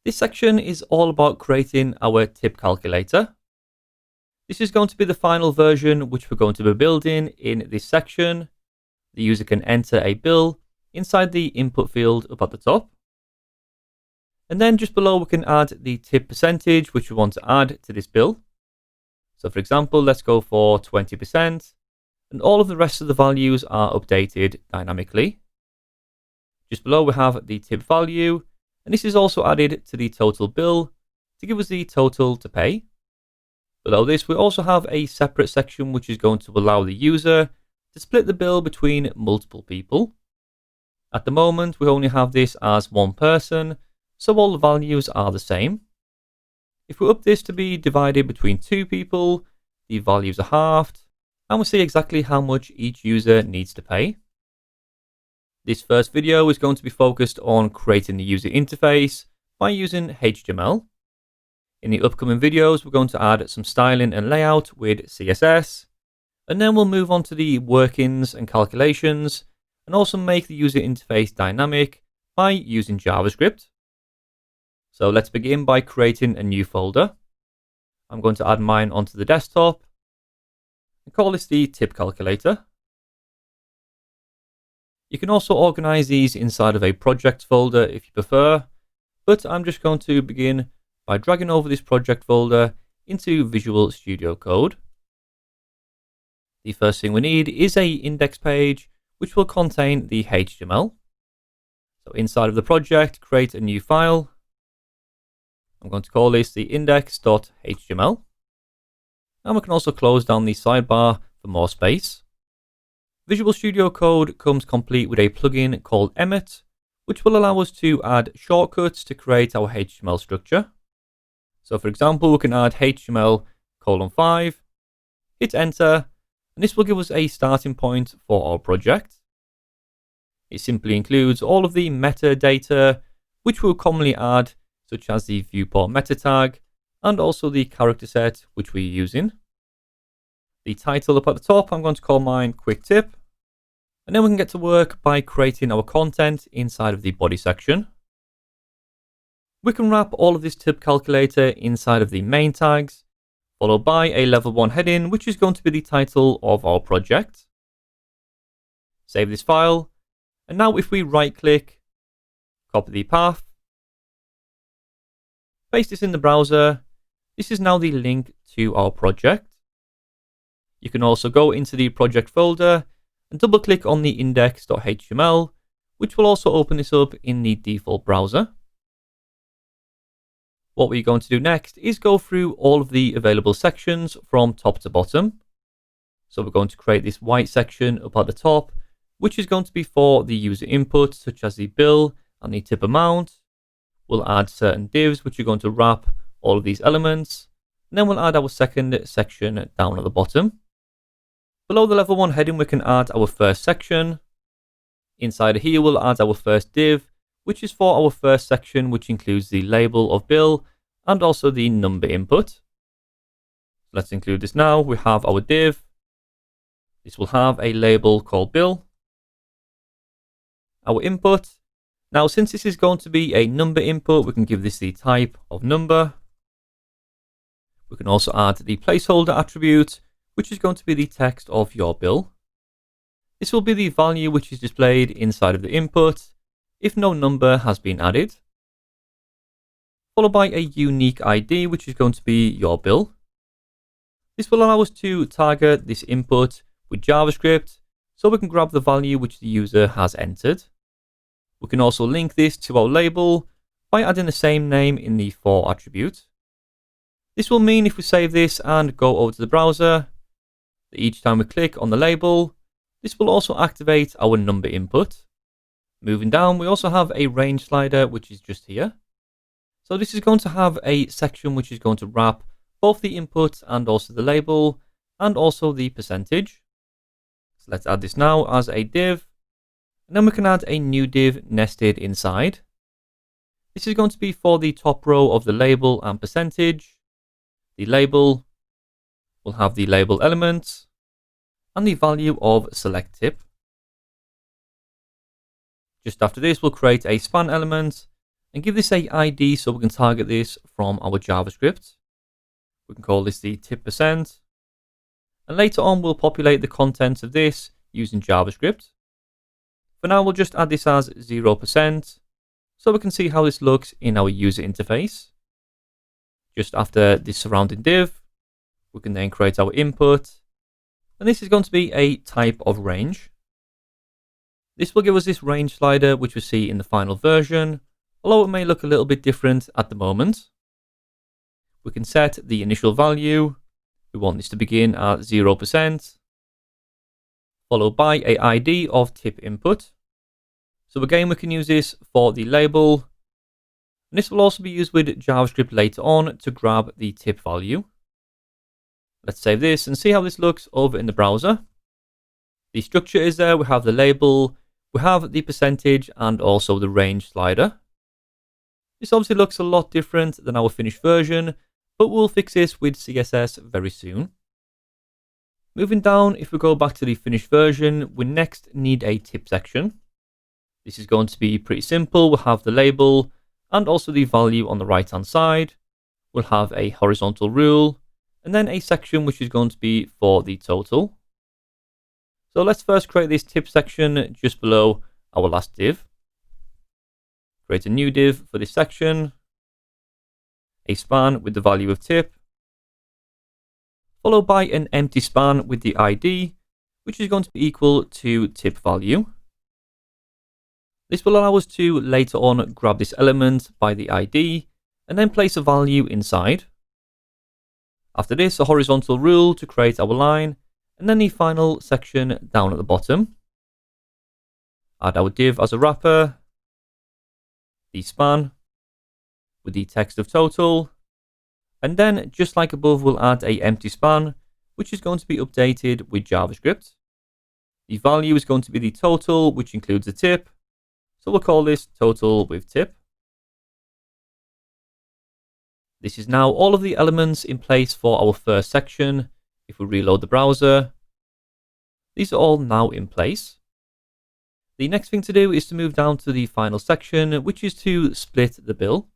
This section is all about creating our tip calculator. This is going to be the final version which we're going to be building in this section. The user can enter a bill inside the input field up at the top. And then just below we can add the tip percentage which we want to add to this bill. So for example, let's go for 20%, and all of the rest of the values are updated dynamically. Just below we have the tip value, and this is also added to the total bill to give us the total to pay. Below this, we also have a separate section which is going to allow the user to split the bill between multiple people. At the moment, we only have this as one person, so all the values are the same. If we up this to be divided between two people, the values are halved, and we see exactly how much each user needs to pay. This first video is going to be focused on creating the user interface by using HTML. In the upcoming videos, we're going to add some styling and layout with CSS, and then we'll move on to the workings and calculations, and also make the user interface dynamic by using JavaScript. So let's begin by creating a new folder. I'm going to add mine onto the desktop and call this the tip calculator. You can also organize these inside of a project folder if you prefer, but I'm just going to begin by dragging over this project folder into Visual Studio Code. The first thing we need is an index page which will contain the HTML. So inside of the project, create a new file. I'm going to call this the index.html. And we can also close down the sidebar for more space. Visual Studio Code comes complete with a plugin called Emmet, which will allow us to add shortcuts to create our HTML structure. So for example, we can add HTML:5, hit enter, and this will give us a starting point for our project. It simply includes all of the metadata, which we'll commonly add, such as the viewport meta tag, and also the character set which we're using. The title up at the top, I'm going to call mine Quick Tip. And then we can get to work by creating our content inside of the body section. We can wrap all of this tip calculator inside of the main tags, followed by a level 1 heading, which is going to be the title of our project. Save this file. And now if we right click, copy the path, paste this in the browser, this is now the link to our project. You can also go into the project folder and double click on the index.html, which will also open this up in the default browser. What we're going to do next is go through all of the available sections from top to bottom. So we're going to create this white section up at the top, which is going to be for the user input, such as the bill and the tip amount. We'll add certain divs, which are going to wrap all of these elements. And then we'll add our second section down at the bottom. Below the level 1 heading, we can add our first section. Inside of here, we'll add our first div, which is for our first section, which includes the label of bill and also the number input. Let's include this now. We have our div. This will have a label called bill. Our input. Now, since this is going to be a number input, we can give this the type of number. We can also add the placeholder attribute, which is going to be the text of your bill. This will be the value which is displayed inside of the input if no number has been added, followed by a unique ID, which is going to be your bill. This will allow us to target this input with JavaScript, so we can grab the value which the user has entered. We can also link this to our label by adding the same name in the for attribute. This will mean if we save this and go over to the browser, that each time we click on the label, this will also activate our number input. Moving down, we also have a range slider, which is just here. So this is going to have a section which is going to wrap both the input and also the label, and also the percentage. So let's add this now as a div. And then we can add a new div nested inside. This is going to be for the top row of the label and percentage. The label will have the label element and the value of select tip. Just after this, we'll create a span element and give this a ID so we can target this from our JavaScript. We can call this the tip%. And later on, we'll populate the contents of this using JavaScript. For now, we'll just add this as 0%, so we can see how this looks in our user interface. Just after this surrounding div, we can then create our input, and this is going to be a type of range. This will give us this range slider, which we see in the final version, although it may look a little bit different at the moment. We can set the initial value. We want this to begin at 0%, followed by a ID of tip input. So again, we can use this for the label. And this will also be used with JavaScript later on to grab the tip value. Let's save this and see how this looks over in the browser. The structure is there. We have the label, we have the percentage, and also the range slider. This obviously looks a lot different than our finished version, but we'll fix this with CSS very soon. Moving down, if we go back to the finished version, we next need a tip section. This is going to be pretty simple. We'll have the label and also the value on the right hand side. We'll have a horizontal rule and then a section which is going to be for the total. So let's first create this tip section just below our last div. Create a new div for this section. A span with the value of tip, followed by an empty span with the ID, which is going to be equal to tip value. This will allow us to later on grab this element by the ID and then place a value inside. After this, a horizontal rule to create our line, and then the final section down at the bottom. Add our div as a wrapper, the span with the text of total, and then just like above, we'll add a empty span, which is going to be updated with JavaScript. The value is going to be the total, which includes the tip, so we'll call this total with tip. This is now all of the elements in place for our first section. If we reload the browser, these are all now in place. The next thing to do is to move down to the final section, which is to split the bill.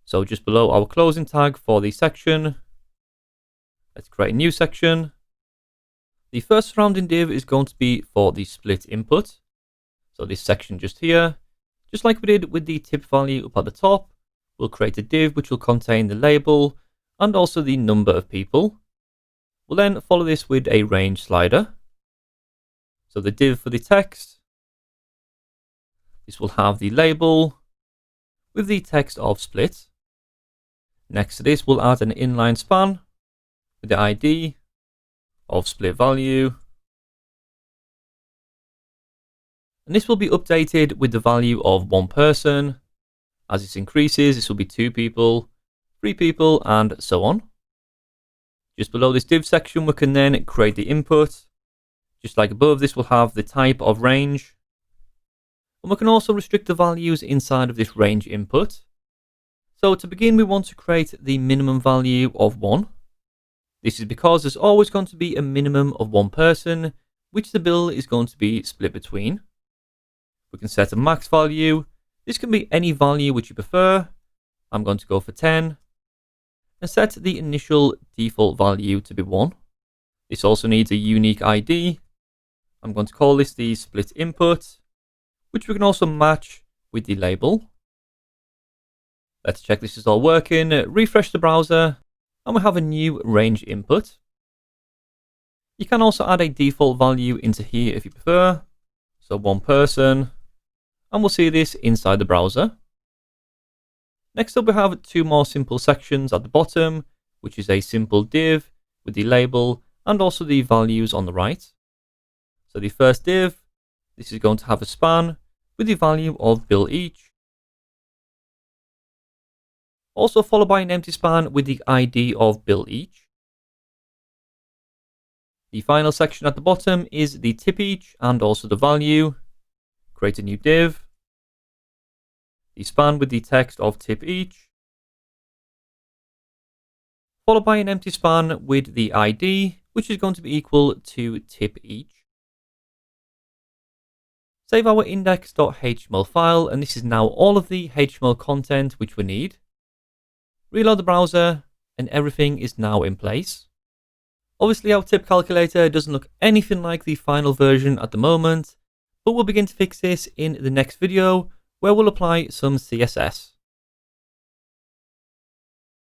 So just below our closing tag for the section, let's create a new section. The first surrounding div is going to be for the split input. So this section just here, just like we did with the tip value up at the top, we'll create a div which will contain the label and also the number of people. We'll then follow this with a range slider. So the div for the text, this will have the label with the text of split. Next to this, we'll add an inline span with the ID of split value. And this will be updated with the value of 1 person. As this increases, this will be 2 people, 3 people, and so on. Just below this div section, we can then create the input. Just like above, this will have the type of range. And we can also restrict the values inside of this range input. So to begin, we want to create the minimum value of 1. This is because there's always going to be a minimum of 1 person, which the bill is going to be split between. We can set a max value. This can be any value which you prefer. I'm going to go for 10. And set the initial default value to be 1. This also needs a unique ID. I'm going to call this the split input, which we can also match with the label. Let's check this is all working. Refresh the browser, and we have a new range input. You can also add a default value into here if you prefer. So 1 person, and we'll see this inside the browser. Next up, we have 2 more simple sections at the bottom, which is a simple div with the label and also the values on the right. So the first div, this is going to have a span with the value of bill each. Also followed by an empty span with the ID of bill each. The final section at the bottom is the tip each and also the value. Create a new div. The span with the text of tip each. Followed by an empty span with the ID, which is going to be equal to tip each. Save our index.html file, and this is now all of the HTML content which we need. Reload the browser, and everything is now in place. Obviously, our tip calculator doesn't look anything like the final version at the moment, but we'll begin to fix this in the next video, where we'll apply some CSS.